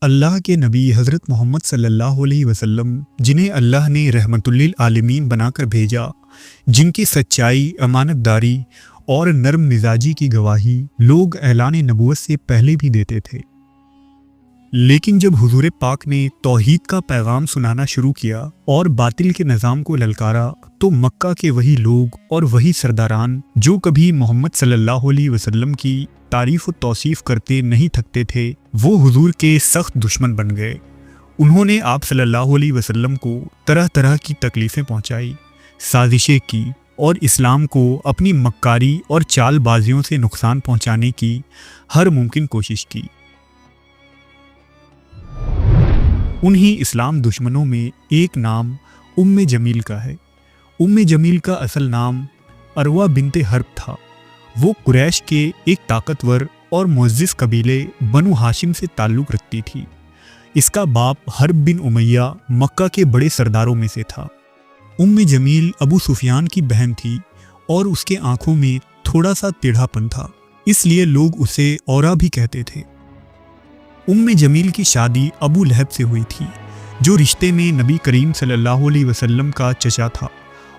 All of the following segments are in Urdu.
اللہ کے نبی حضرت محمد صلی اللہ علیہ وسلم، جنہیں اللہ نے رحمت للعالمین بنا کر بھیجا، جن کی سچائی، امانت داری اور نرم مزاجی کی گواہی لوگ اعلان نبوت سے پہلے بھی دیتے تھے، لیکن جب حضور پاک نے توحید کا پیغام سنانا شروع کیا اور باطل کے نظام کو للکارا، تو مکہ کے وہی لوگ اور وہی سرداران جو کبھی محمد صلی اللہ علیہ وسلم کی تعریف و توصیف کرتے نہیں تھکتے تھے، وہ حضور کے سخت دشمن بن گئے۔ انہوں نے آپ صلی اللہ علیہ وسلم کو طرح طرح کی تکلیفیں پہنچائی، سازشیں کی اور اسلام کو اپنی مکاری اور چال بازیوں سے نقصان پہنچانے کی ہر ممکن کوشش کی۔ انہی اسلام دشمنوں میں ایک نام ام جمیل کا ہے۔ ام جمیل کا اصل نام عروہ بنت حرب تھا۔ وہ قریش کے ایک طاقتور اور معزز قبیلے بنو ہاشم سے تعلق رکھتی تھی۔ اس کا باپ حرب بن امیہ مکہ کے بڑے سرداروں میں سے تھا۔ ام جمیل ابو سفیان کی بہن تھی اور اس کے آنکھوں میں تھوڑا سا ٹیڑھا پن تھا، اس لیے لوگ اسے اورا بھی کہتے تھے۔ ام جمیل کی شادی ابو لہب سے ہوئی تھی، جو رشتے میں نبی کریم صلی اللہ علیہ وسلم کا چچا تھا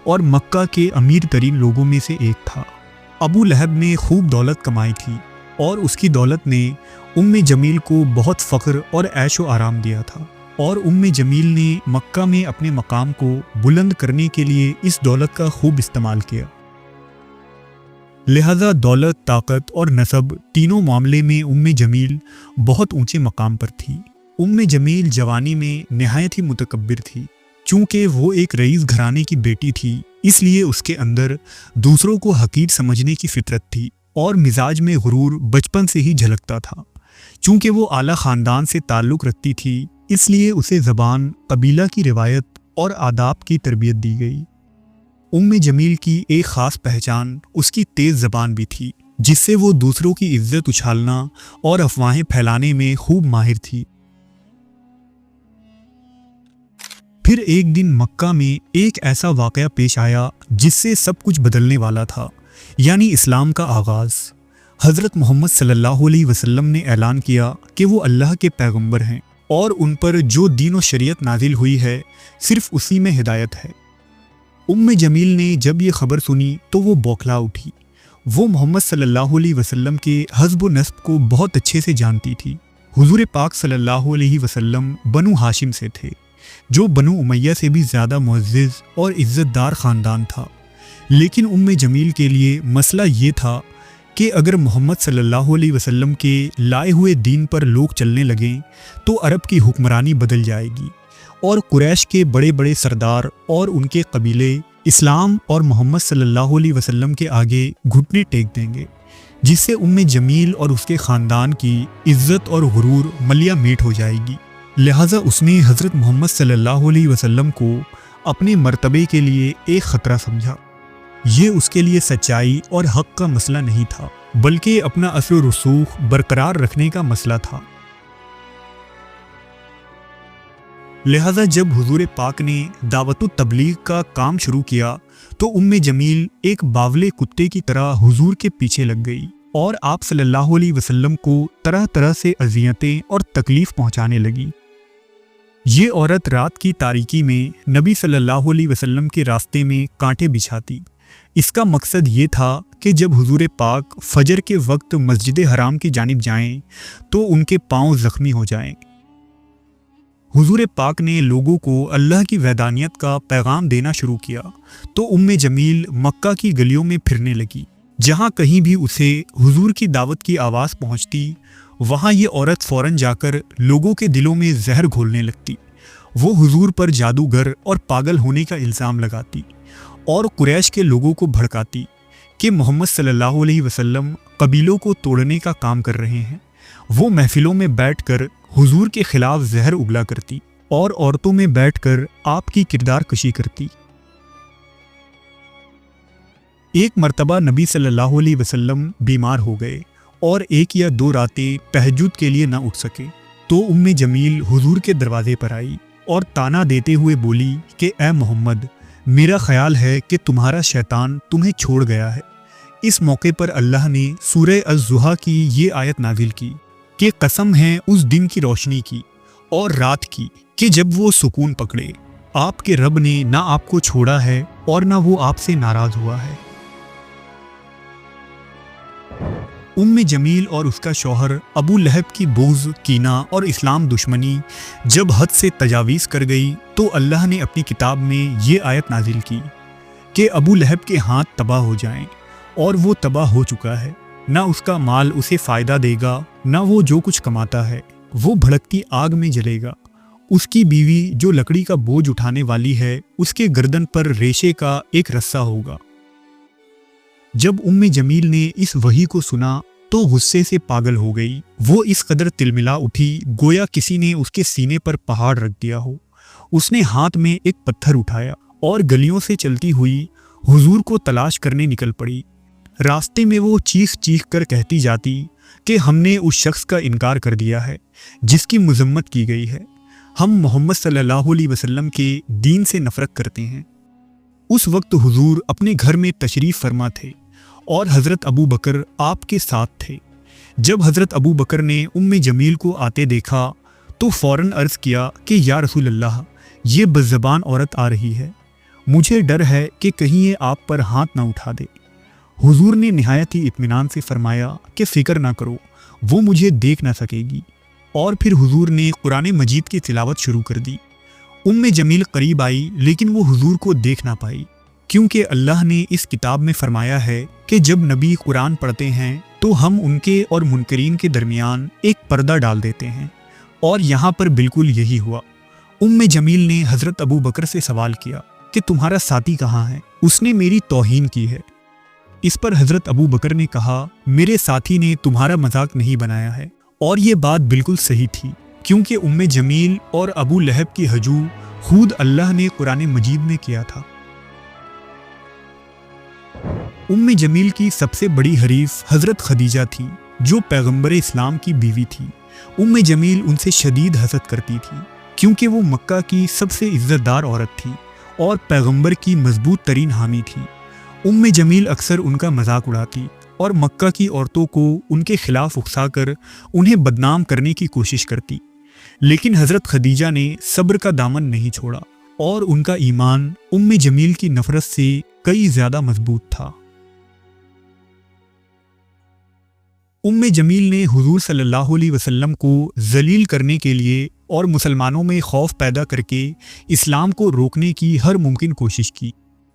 اور مکہ کے امیر ترین لوگوں میں سے ایک تھا۔ ابو لہب نے خوب دولت کمائی تھی اور اس کی دولت نے ام جمیل کو بہت فخر اور عیش و آرام دیا تھا، اور ام جمیل نے مکہ میں اپنے مقام کو بلند کرنے کے لیے اس دولت کا خوب استعمال کیا۔ لہذا دولت، طاقت اور نسب تینوں معاملے میں ام جمیل بہت اونچے مقام پر تھی۔ ام جمیل جوانی میں نہایت ہی متکبر تھی۔ چونکہ وہ ایک رئیس گھرانے کی بیٹی تھی، اس لیے اس کے اندر دوسروں کو حقیر سمجھنے کی فطرت تھی اور مزاج میں غرور بچپن سے ہی جھلکتا تھا۔ چونکہ وہ اعلیٰ خاندان سے تعلق رکھتی تھی، اس لیے اسے زبان، قبیلہ کی روایت اور آداب کی تربیت دی گئی۔ ام جمیل کی ایک خاص پہچان اس کی تیز زبان بھی تھی، جس سے وہ دوسروں کی عزت اچھالنا اور افواہیں پھیلانے میں خوب ماہر تھی۔ پھر ایک دن مکہ میں ایک ایسا واقعہ پیش آیا جس سے سب کچھ بدلنے والا تھا، یعنی اسلام کا آغاز۔ حضرت محمد صلی اللہ علیہ وسلم نے اعلان کیا کہ وہ اللہ کے پیغمبر ہیں اور ان پر جو دین و شریعت نازل ہوئی ہے صرف اسی میں ہدایت ہے۔ ام جمیل نے جب یہ خبر سنی تو وہ بوکھلا اٹھی۔ وہ محمد صلی اللہ علیہ وسلم کے حسب و نسب کو بہت اچھے سے جانتی تھی۔ حضور پاک صلی اللہ علیہ وسلم بنو ہاشم سے تھے، جو بنو امیہ سے بھی زیادہ معزز اور عزت دار خاندان تھا۔ لیکن ام جمیل کے لیے مسئلہ یہ تھا کہ اگر محمد صلی اللہ علیہ وسلم کے لائے ہوئے دین پر لوگ چلنے لگیں تو عرب کی حکمرانی بدل جائے گی اور قریش کے بڑے بڑے سردار اور ان کے قبیلے اسلام اور محمد صلی اللہ علیہ وسلم کے آگے گھٹنے ٹیک دیں گے، جس سے ام جمیل اور اس کے خاندان کی عزت اور غرور ملیہ میٹ ہو جائے گی۔ لہٰذا اس نے حضرت محمد صلی اللہ علیہ وسلم کو اپنے مرتبے کے لیے ایک خطرہ سمجھا۔ یہ اس کے لیے سچائی اور حق کا مسئلہ نہیں تھا، بلکہ اپنا اثر و رسوخ برقرار رکھنے کا مسئلہ تھا۔ لہذا جب حضور پاک نے دعوت و تبلیغ کا کام شروع کیا تو ام جمیل ایک باولے کتے کی طرح حضور کے پیچھے لگ گئی اور آپ صلی اللہ علیہ وسلم کو طرح طرح سے اذیتیں اور تکلیف پہنچانے لگی۔ یہ عورت رات کی تاریکی میں نبی صلی اللہ علیہ وسلم کے راستے میں کانٹے بچھاتی۔ اس کا مقصد یہ تھا کہ جب حضور پاک فجر کے وقت مسجد حرام کی جانب جائیں تو ان کے پاؤں زخمی ہو جائیں۔ حضور پاک نے لوگوں کو اللہ کی وحدانیت کا پیغام دینا شروع کیا تو ام جمیل مکہ کی گلیوں میں پھرنے لگی۔ جہاں کہیں بھی اسے حضور کی دعوت کی آواز پہنچتی، وہاں یہ عورت فوراً جا کر لوگوں کے دلوں میں زہر گھولنے لگتی۔ وہ حضور پر جادوگر اور پاگل ہونے کا الزام لگاتی اور قریش کے لوگوں کو بھڑکاتی کہ محمد صلی اللہ علیہ وسلم قبیلوں کو توڑنے کا کام کر رہے ہیں۔ وہ محفلوں میں بیٹھ کر حضور کے خلاف زہر اگلا کرتی اور عورتوں میں بیٹھ کر آپ کی کردار کشی کرتی۔ ایک مرتبہ نبی صلی اللہ علیہ وسلم بیمار ہو گئے اور 1 یا 2 راتیں تہجد کے لیے نہ اٹھ سکے، تو ام جمیل حضور کے دروازے پر آئی اور طعنہ دیتے ہوئے بولی کہ اے محمد، میرا خیال ہے کہ تمہارا شیطان تمہیں چھوڑ گیا ہے۔ اس موقع پر اللہ نے سورہ الضحیٰ کی یہ آیت نازل کی کہ قسم ہے اس دن کی روشنی کی اور رات کی کہ جب وہ سکون پکڑے، آپ کے رب نے نہ آپ کو چھوڑا ہے اور نہ وہ آپ سے ناراض ہوا ہے۔ جمیل اور اس کا شوہر ابو لہب کی بغض، کینہ اور اسلام دشمنی جب حد سے تجاویز کر گئی تو اللہ نے اپنی کتاب میں یہ آیت نازل کی کہ ابو لہب کے ہاتھ تباہ ہو جائیں، اور وہ تباہ ہو چکا ہے، نہ اس کا مال اسے فائدہ دے گا، نہ وہ جو کچھ کماتا ہے وہ بھڑکتی آگ میں جلے گا۔ اس کی بیوی جو لکڑی کا بوجھ اٹھانے والی ہے، اس کے گردن پر ریشے کا ایک رسہ ہوگا۔ جب جمیل نے اس وحی کو سنا تو غصے سے پاگل ہو گئی۔ وہ اس قدر تلملا اٹھی گویا کسی نے اس کے سینے پر پہاڑ رکھ دیا ہو۔ اس نے ہاتھ میں ایک پتھر اٹھایا اور گلیوں سے چلتی ہوئی حضور کو تلاش کرنے نکل پڑی۔ راستے میں وہ چیخ چیخ کر کہتی جاتی کہ ہم نے اس شخص کا انکار کر دیا ہے جس کی مذمت کی گئی ہے، ہم محمد صلی اللہ علیہ وسلم کے دین سے نفرت کرتے ہیں۔ اس وقت حضور اپنے گھر میں تشریف فرما تھے اور حضرت ابو بکر آپ کے ساتھ تھے۔ جب حضرت ابو بکر نے جمیل کو آتے دیکھا تو فوراً عرض کیا کہ یا رسول اللہ، یہ بدزبان عورت آ رہی ہے، مجھے ڈر ہے کہ کہیں یہ آپ پر ہاتھ نہ اٹھا دے۔ حضور نے نہایت ہی اطمینان سے فرمایا کہ فکر نہ کرو، وہ مجھے دیکھ نہ سکے گی، اور پھر حضور نے قرآن مجید کی تلاوت شروع کر دی۔ جمیل قریب آئی لیکن وہ حضور کو دیکھ نہ پائی، کیونکہ اللہ نے اس کتاب میں فرمایا ہے کہ جب نبی قرآن پڑھتے ہیں تو ہم ان کے اور منکرین کے درمیان ایک پردہ ڈال دیتے ہیں، اور یہاں پر بالکل یہی ہوا۔ جمیل نے حضرت ابو بکر سے سوال کیا کہ تمہارا ساتھی کہاں ہے؟ اس نے میری توہین کی ہے۔ اس پر حضرت ابو بکر نے کہا میرے ساتھی نے تمہارا مذاق نہیں بنایا ہے، اور یہ بات بالکل صحیح تھی، کیونکہ جمیل اور ابو لہب کی ہجو خود اللہ نے قرآن مجید میں کیا تھا۔ جمیل کی سب سے بڑی حریف حضرت خدیجہ تھی جو پیغمبر اسلام کی بیوی تھی۔ جمیل ان سے شدید حسد کرتی تھی کیونکہ وہ مکہ کی سب سے عزت دار عورت تھی اور پیغمبر کی مضبوط ترین حامی تھی۔ جمیل اکثر ان کا مذاق اڑاتی اور مکہ کی عورتوں کو ان کے خلاف اکسا کر انہیں بدنام کرنے کی کوشش کرتی، لیکن حضرت خدیجہ نے صبر کا دامن نہیں چھوڑا اور ان کا ایمان جمیل کی نفرت سے کئی زیادہ مضبوط تھا۔ جمیل نے حضور صلی اللہ علیہ وسلم کو ذلیل کرنے کے لیے اور مسلمانوں میں خوف پیدا کر کے اسلام کو روکنے کی ہر ممکن کوشش کی۔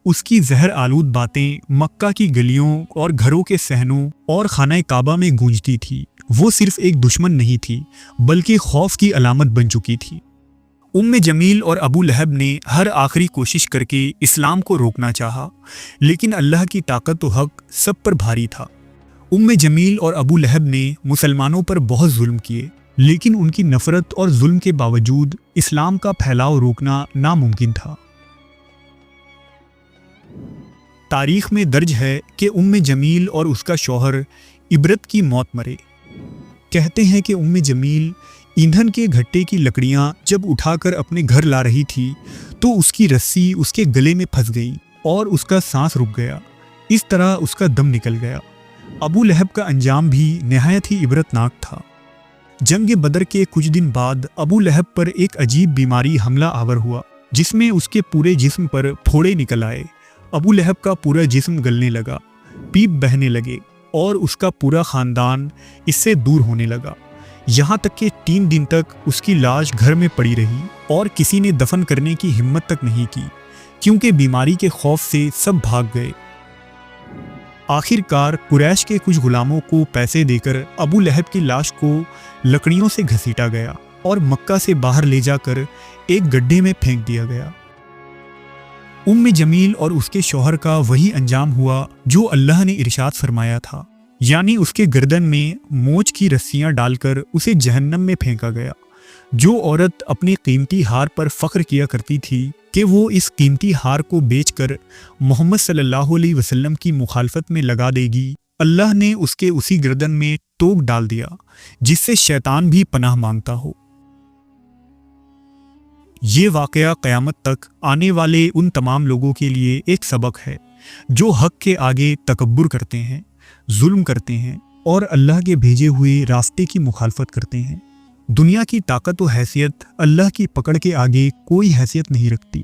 اس کی زہر آلود باتیں مکہ کی گلیوں اور گھروں کے صحنوں اور خانہ کعبہ میں گونجتی تھی۔ وہ صرف ایک دشمن نہیں تھی بلکہ خوف کی علامت بن چکی تھی۔ جمیل اور ابو لہب نے ہر آخری کوشش کر کے اسلام کو روکنا چاہا، لیکن اللہ کی طاقت و حق سب پر بھاری تھا۔ جمیل اور ابو لہب نے مسلمانوں پر بہت ظلم کیے، لیکن ان کی نفرت اور ظلم کے باوجود اسلام کا پھیلاؤ روکنا ناممکن تھا۔ تاریخ میں درج ہے کہ جمیل اور اس کا شوہر عبرت کی موت مرے۔ کہتے ہیں کہ جمیل ایندھن کے گھٹے کی لکڑیاں جب اٹھا کر اپنے گھر لا رہی تھی تو اس کی رسی اس کے گلے میں پھنس گئی اور اس کا سانس رک گیا، اس طرح اس کا دم نکل گیا۔ ابو لہب کا انجام بھی نہایت ہی عبرتناک تھا۔ جنگ بدر کے کچھ دن بعد ابو لہب پر ایک عجیب بیماری حملہ آور ہوا جس میں اس کے پورے جسم پر پھوڑے نکل آئے۔ ابو لہب کا پورا جسم گلنے لگا، پیپ بہنے لگے اور اس کا پورا خاندان اس سے دور ہونے لگا، یہاں تک کہ 3 دن تک اس کی لاش گھر میں پڑی رہی اور کسی نے دفن کرنے کی ہمت تک نہیں کی، کیونکہ بیماری کے خوف سے سب بھاگ گئے۔ آخر کار قریش کے کچھ غلاموں کو پیسے دے کر ابو لہب کی لاش کو لکڑیوں سے گھسیٹا گیا اور مکہ سے باہر لے جا کر ایک گڈھے میں پھینک دیا گیا۔ جمیل اور اس کے شوہر کا وہی انجام ہوا جو اللہ نے ارشاد فرمایا تھا، یعنی اس کے گردن میں موچ کی رسیاں ڈال کر اسے جہنم میں پھینکا گیا۔ جو عورت اپنے قیمتی ہار پر فخر کیا کرتی تھی کہ وہ اس قیمتی ہار کو بیچ کر محمد صلی اللہ علیہ وسلم کی مخالفت میں لگا دے گی، اللہ نے اس کے اسی گردن میں ٹوک ڈال دیا جس سے شیطان بھی پناہ مانگتا ہو۔ یہ واقعہ قیامت تک آنے والے ان تمام لوگوں کے لیے ایک سبق ہے جو حق کے آگے تکبر کرتے ہیں، ظلم کرتے ہیں اور اللہ کے بھیجے ہوئے راستے کی مخالفت کرتے ہیں۔ دنیا کی طاقت و حیثیت اللہ کی پکڑ کے آگے کوئی حیثیت نہیں رکھتی۔